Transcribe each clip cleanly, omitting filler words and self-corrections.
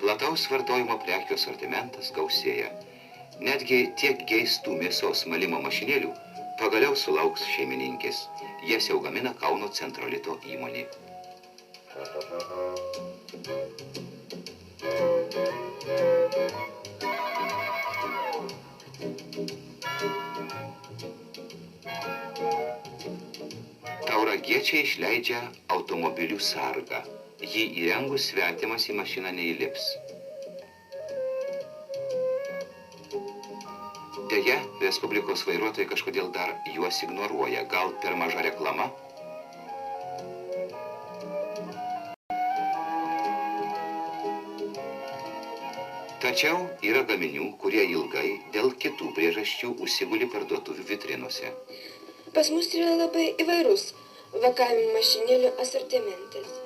Plataus vartojimo prekių asortimentas gausėja. Netgi tiek geistų mėsos malimo mašinėlių pagaliau sulauks šeimininkės. Jas jau gamina Kauno Centrolito įmonė. Tauragiečiai išleidžia automobilių sargą. Jį įrengus svetimas į mašiną neįlips. Deja, Respublikos vairuotojai kažkodėl dar juos ignoruoja. Gal per maža reklama? Tačiau yra gaminių, kurie ilgai dėl kitų priežasčių užsiguli parduotuvių vitrinose. Pas mus yra labai įvairus vakavimo mašinėlių asortimentas.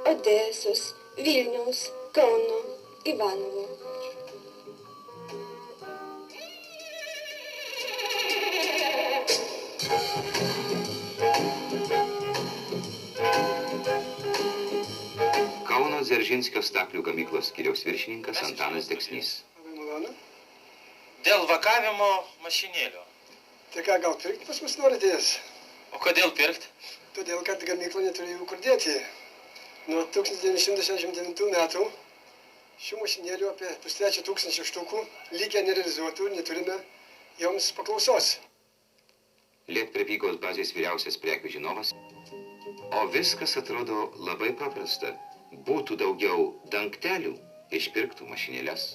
Odesos, Vilniaus, Kauno, Ivanovo. Kauno Dzeržinskio staklių gamyklos skyriaus viršininkas Antanas Deksnys. Dėl vakavimo mašinėlių. Tai ką, gal pirkti pas mus noritės? O kodėl pirkt? Todėl, kad gamykla neturi jų kur dėti. Nuo 1969 metų šių mašinėlių apie 3,5 štukų likę nerealizuotų, neturime joms paklausos. Lietprekybos bazės vyriausias prekių žinovas. O viskas atrodo labai paprasta. Būtų daugiau dangtelių, išpirktų mašinėles.